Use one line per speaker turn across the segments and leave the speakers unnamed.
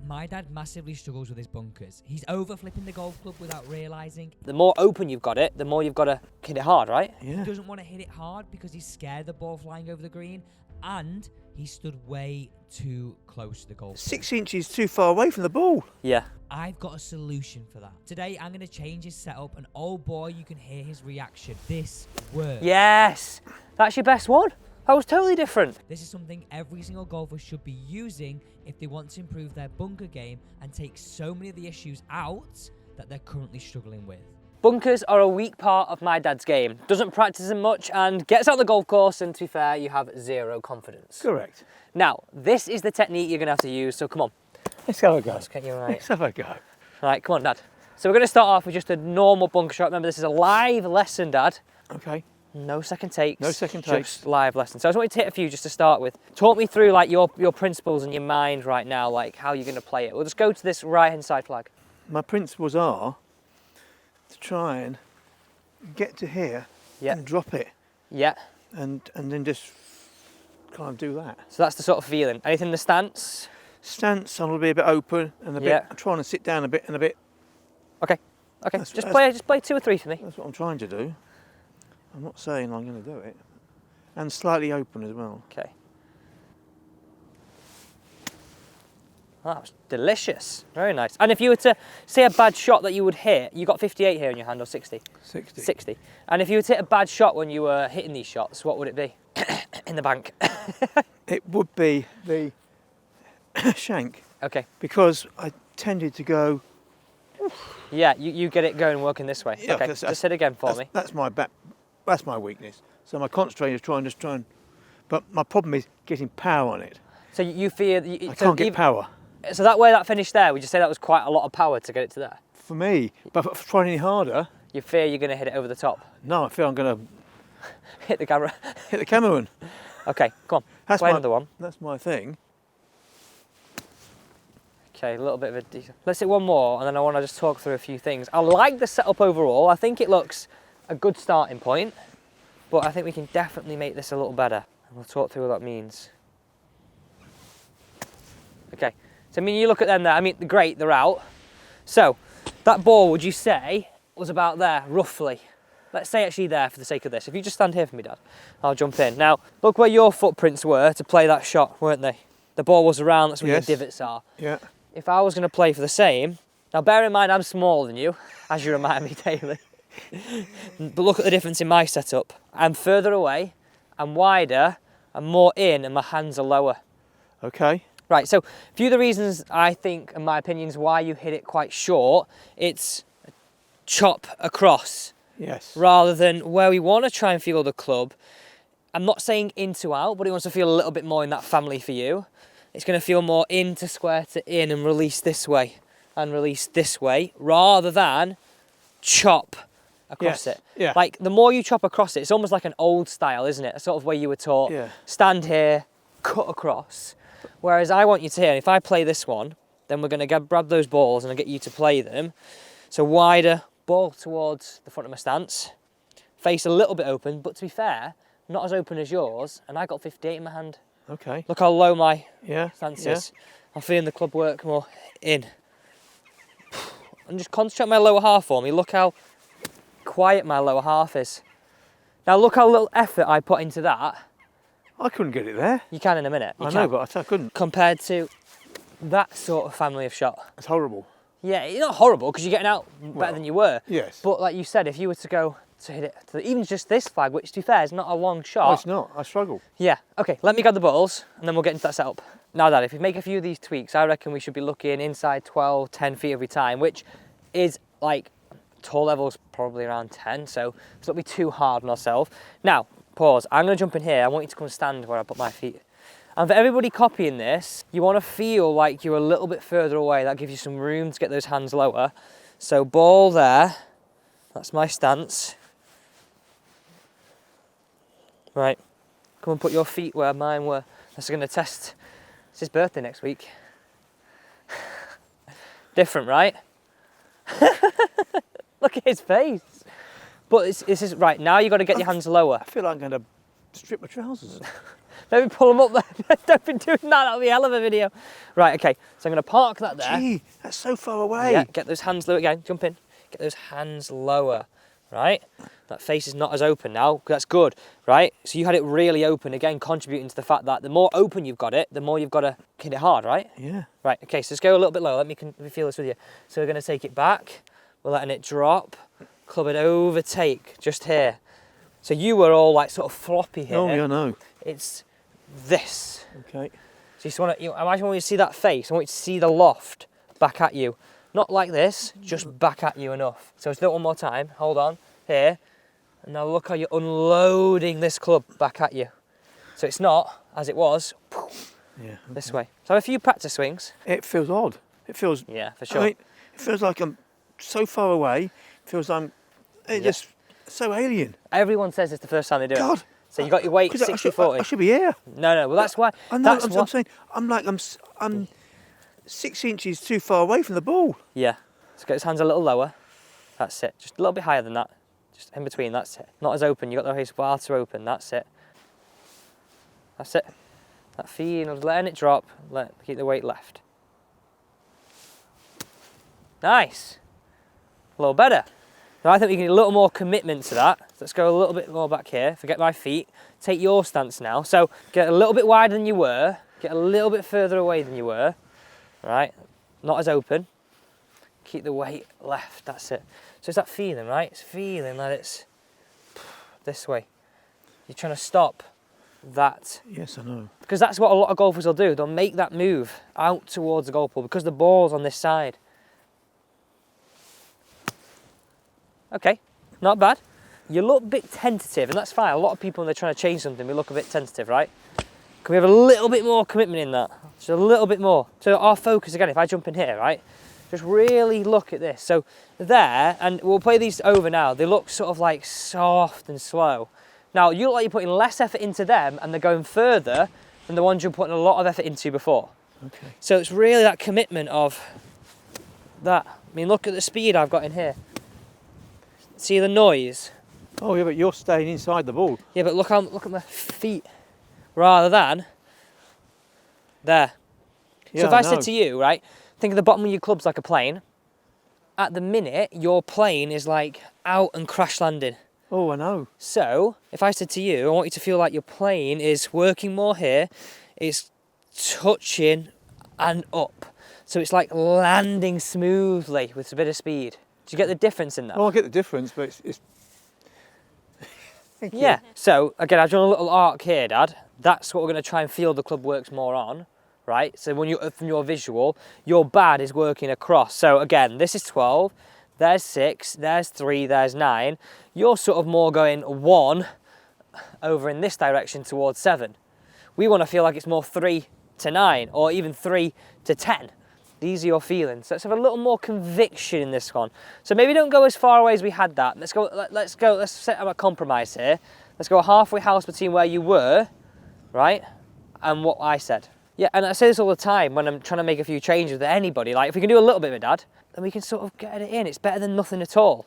My dad massively struggles with his bunkers. He's over flipping the golf club without realising.
The more open you've got it, the more you've got to hit it hard, right?
He doesn't want to hit it hard because he's scared the ball flying over the green, and he stood way too close to the golf.
6 inches too far away from the ball.
Yeah.
I've got a solution for that. Today, I'm going to change his setup, and oh boy, you can hear his reaction. This works.
Yes! That's your best one. That was totally different.
This is something every single golfer should be using if they want to improve their bunker game and take so many of the issues out that they're currently struggling with.
Bunkers are a weak part of my dad's game. Doesn't practice them much and gets out the golf course, and to be fair, you have zero confidence.
Correct.
Now, this is the technique you're going to have to use, so come on.
Let's have a go.
Let's get you right.
Let's have a go.
Right, come on, Dad. So we're going to start off with just a normal bunker shot. Remember, this is a live lesson, Dad.
Okay.
No second takes.
No second takes.
Just live lesson. So I just want you to hit a few just to start with. Talk me through like your principles in your mind right now, like how you're going to play it. We'll just go to this right-hand side flag.
My principles are to try and get to here and drop it,
Yeah.
and then just kind of do that.
So that's the sort of feeling. Anything in the stance?
Stance, I'll be a bit open and a bit. I'm trying to sit down a bit and a bit.
Okay. Okay. Just play 2 or 3 for me.
That's what I'm trying to do. I'm not saying I'm going to do it. And slightly open as well.
Okay. Oh, that was delicious. Very nice. And if you were to say a bad shot that you would hit, you got 58 here in your hand, or 60?
60.
60. And if you were to hit a bad shot when you were hitting these shots, what would it be? In the bank.
It would be the shank.
Okay.
Because I tended to go.
Yeah, you get it going working this way.
Yeah,
okay, just hit again for me.
That's my back. That's my weakness. So my concentrator is trying. But my problem is getting power on it.
So you fear...
I can't get power.
So that way that finished there, would you say that was quite a lot of power to get it to there?
For me, but if I try any harder...
You fear you're going to hit it over the top?
No, I feel I'm going to...
Hit the camera.
Hit the cameraman.
Okay, come on.
That's
play another one.
That's my thing.
Okay, a little bit of a... Let's hit one more, and then I want to just talk through a few things. I like the setup overall. I think it looks a good starting point, but I think we can definitely make this a little better. And we'll talk through what that means. Okay, so I mean, you look at them there. I mean, great, they're out. So, that ball, would you say, was about there, roughly? Let's say actually there for the sake of this. If you just stand here for me, Dad, I'll jump in. Now, look where your footprints were to play that shot, weren't they? The ball was around, that's where your divots are.
Yeah.
If I was going to play for the same, now bear in mind I'm smaller than you, as you remind me daily. But look at the difference in my setup. I'm further away, I'm wider, I'm more in, and my hands are lower.
Okay.
Right, so a few of the reasons I think, and my opinions, why you hit it quite short, it's chop across.
Yes.
Rather than where we want to try and feel the club. I'm not saying in to out, but it wants to feel a little bit more in that family for you. It's going to feel more in to square to in and release this way and release this way, rather than chop across it.
Yeah.
Like the more you chop across it, it's almost like an old style, isn't it? A sort of way you were taught.
Yeah.
Stand here, cut across. Whereas I want you to hear, if I play this one, then we're going to grab those balls and I'll get you to play them. So wider, ball towards the front of my stance, face a little bit open, but to be fair, not as open as yours, and I got 58 in my hand.
Okay.
Look how low my stance
Yeah.
is. I'm feeling the club work more in. And just concentrate on my lower half for me. Look how quiet my lower half is. Now look how little effort I put into that.
I couldn't get it there.
You can in a minute.
I know, but I couldn't.
Compared to that sort of family of shot.
It's horrible.
Yeah, it's not horrible because you're getting out better than you were.
Yes.
But like you said, if you were to go to hit it, even just this flag, which to be fair is not a long shot.
No, it's not. I struggle.
Yeah, okay, let me grab the balls and then we'll get into that setup. Now Dad, if we make a few of these tweaks, I reckon we should be looking inside 12, 10 feet every time, which is like, tall level's probably around 10, so let's not be too hard on ourselves. Now, pause, I'm gonna jump in here, I want you to come and stand where I put my feet. And for everybody copying this, you wanna feel like you're a little bit further away, that gives you some room to get those hands lower. So ball there, that's my stance. Right, come and put your feet where mine were. That's going to test. It's his birthday next week. Different, right? Look at his face. But this is right, now you've got to get your hands lower.
I feel like I'm going to strip my trousers.
Let me pull them up there. Don't be doing that, that'll be a hell of a video. Right, okay, so I'm gonna park that there.
Gee, that's so far away.
Yeah, get those hands lower again, jump in. Get those hands lower, right? That face is not as open now, that's good, right? So you had it really open, again, contributing to the fact that the more open you've got it, the more you've got to hit it hard, right?
Yeah.
Right, okay, so let's go a little bit lower. Let me feel this with you. So we're gonna take it back, we're letting it drop, club it overtake, just here. So you were all like sort of floppy here.
Oh, yeah, I know.
It's this.
Okay.
So you just want to, imagine when you see that face, I want you to see the loft back at you. Not like this, just back at you enough. So let's do it one more time. Hold on, here. And now look how you're unloading this club back at you. So it's not, as it was,
Yeah.
this way. So have a few practice swings.
It feels odd. It feels.
Yeah, for sure.
I mean, it feels like I'm so far away. It feels I'm. It's
Yeah.
just so alien.
Everyone says it's the first time they do it.
God.
So you got your weight
'Cause I
60-40.
should be here.
No, well that's why.
I know.
That's
I'm
what.
saying. I'm 6 inches too far away from the ball.
Yeah. So get his hands a little lower. That's it. Just a little bit higher than that. Just in between. That's it. Not as open. You got the face far too open. That's it. That's it. That feeling of letting it drop. Keep the weight left. Nice. A little better. Now I think we can need a little more commitment to that. Let's go a little bit more back here. Forget my feet. Take your stance now. So get a little bit wider than you were. Get a little bit further away than you were. Right? Not as open. Keep the weight left. That's it. So it's that feeling, right? It's feeling that it's this way. You're trying to stop that.
Yes, I know.
Because that's what a lot of golfers will do. They'll make that move out towards the golf ball because the ball's on this side. Okay, not bad. You look a bit tentative, and that's fine. A lot of people, when they're trying to change something, we look a bit tentative, right? Can we have a little bit more commitment in that? Just a little bit more. So our focus, again, if I jump in here, right? Just really look at this. So there, and we'll play these over now, they look sort of like soft and slow. Now, you look like you're putting less effort into them, and they're going further than the ones you're putting a lot of effort into before.
Okay.
So it's really that commitment of that. I mean, look at the speed I've got in here. See the noise?
Oh yeah, but you're staying inside the ball.
Yeah, but look at my feet rather than there.
Yeah,
So if I
know.
said to you, right, think of the bottom of your clubs like a plane. At the minute, your plane is like out and crash landing.
Oh, I know.
So if I said to you, I want you to feel like your plane is working more here, it's touching and up. So it's like landing smoothly with a bit of speed. Do you get the difference in that?
Oh, I get the difference, but it's Thank you.
Yeah. So again, I've drawn a little arc here, Dad. That's what we're going to try and feel the club works more on, right? So when you from your visual, your bad is working across. So again, this is 12, there's 6, there's 3, there's 9. You're sort of more going 1 over in this direction towards 7. We want to feel like it's more 3 to 9 or even 3 to 10. These are your feelings. So let's have a little more conviction in this one. So maybe don't go as far away as we had that. Let's set up a compromise here. Let's go a halfway house between where you were, right, and what I said. Yeah, and I say this all the time when I'm trying to make a few changes with anybody. Like, if we can do a little bit of it, Dad, then we can sort of get it in. It's better than nothing at all.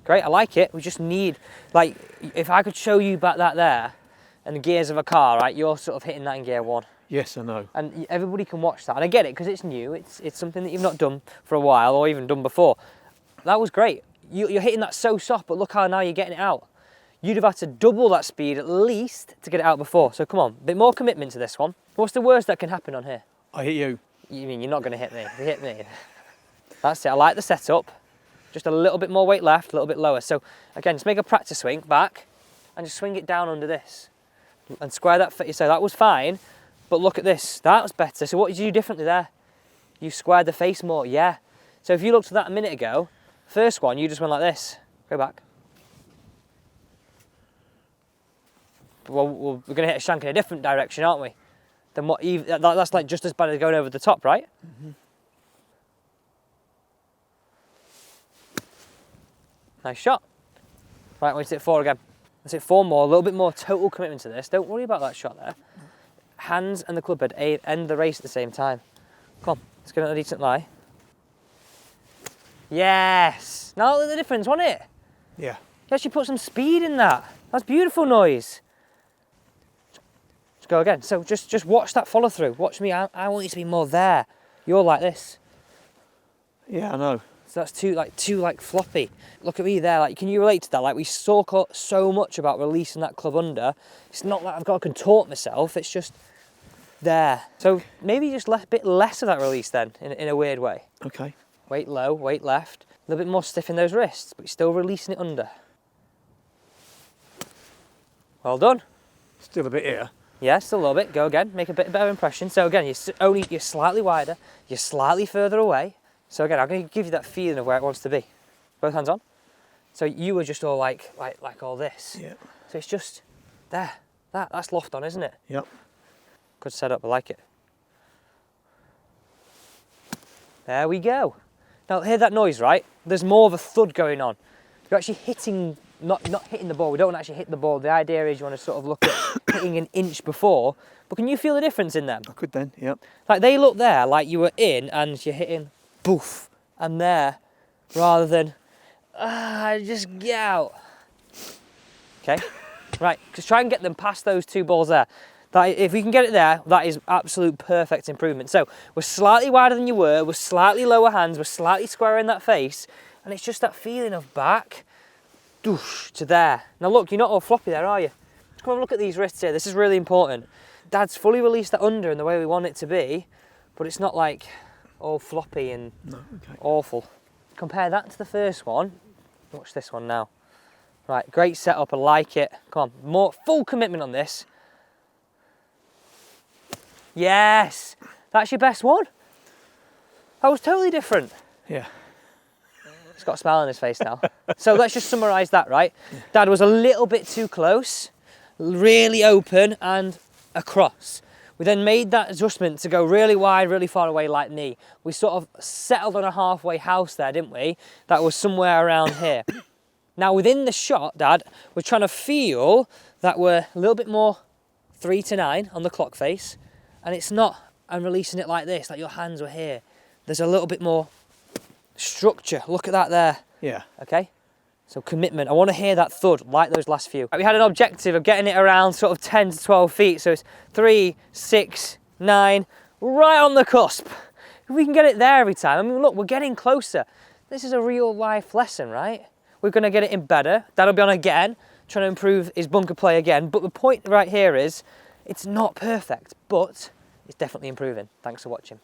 Great, I like it. We just need, like, if I could show you back that there and the gears of a car, right, you're sort of hitting that in gear 1.
Yes, I know.
And everybody can watch that. And I get it, because it's new. It's something that you've not done for a while or even done before. That was great. You're hitting that so soft, but look how now you're getting it out. You'd have had to double that speed at least to get it out before. So come on, a bit more commitment to this one. What's the worst that can happen on here?
I hit you.
You mean you're not going to hit me? If you hit me. That's it. I like the setup. Just a little bit more weight left, a little bit lower. So again, just make a practice swing back and just swing it down under this. And square that foot. So that was fine. But look at this, that was better. So what did you do differently there? You squared the face more, yeah. So if you looked at that a minute ago, first one, you just went like this. Go back. Well, we're going to hit a shank in a different direction, aren't we? Then what? That's like just as bad as going over the top, right?
Mm-hmm.
Nice shot. Right, let's hit 4 again. Let's hit 4 more, a little bit more total commitment to this. Don't worry about that shot there. Hands and the club head end the race at the same time. Come on, let's get on a decent lie. Yes! Now look at the difference, wasn't it?
Yeah.
You actually put some speed in that. That's beautiful noise. Let's go again. So just watch that follow through. Watch me. I want you to be more there. You're like this.
Yeah, I know.
So that's too floppy. Look at me there. Like, can you relate to that? Like, we talk so much about releasing that club under. It's not like I've got to contort myself. It's just there. So maybe just a bit less of that release then, in a weird way.
Okay.
Weight low, weight left. A little bit more stiff in those wrists, but you're still releasing it under. Well done.
Still a bit here.
Yeah, still a little bit. Go again. Make a bit better impression. So again, you're slightly wider. You're slightly further away. So again, I'm going to give you that feeling of where it wants to be. Both hands on. So you were just all like all this.
Yeah.
So it's just there. That's loft on, isn't it?
Yep.
Good setup. I like it. There we go. Now hear that noise, right? There's more of a thud going on. You're actually hitting, not hitting the ball. We don't want to actually hit the ball. The idea is you want to sort of look at hitting an inch before. But can you feel the difference in them?
I could then, yep.
Like they look there like you were in and you're hitting boof and there rather than just get out. Okay, right, just try and get them past those two balls there. If we can get it there, that is absolute perfect improvement. So we're slightly wider than you were, we're slightly lower hands, we're slightly squarer in that face, and it's just that feeling of back doosh, to there. Now look, you're not all floppy there, are you? Come on, look at these wrists here. This is really important. Dad's fully released that under in the way we want it to be, but it's not like all floppy and awful. Compare that to the first one. Watch this one now. Right, great setup, I like it. Come on, more full commitment on this. Yes, that's your best one. That was totally different.
Yeah.
He's got a smile on his face now. So let's just summarise that, right? Dad was a little bit too close, really open and across. We then made that adjustment to go really wide, really far away like knee. We sort of settled on a halfway house there, didn't we? That was somewhere around here. Now within the shot, Dad, we're trying to feel that we're a little bit more 3 to 9 on the clock face, and it's not, I'm releasing it like this, like your hands were here. There's a little bit more structure. Look at that there.
Yeah.
Okay? So commitment. I want to hear that thud like those last few. We had an objective of getting it around sort of 10 to 12 feet. So it's 3, 6, 9, right on the cusp. If we can get it there every time, I mean, look, we're getting closer. This is a real life lesson, right? We're going to get it in better. That'll be on again, trying to improve his bunker play again. But the point right here is, it's not perfect, but it's definitely improving. Thanks for watching.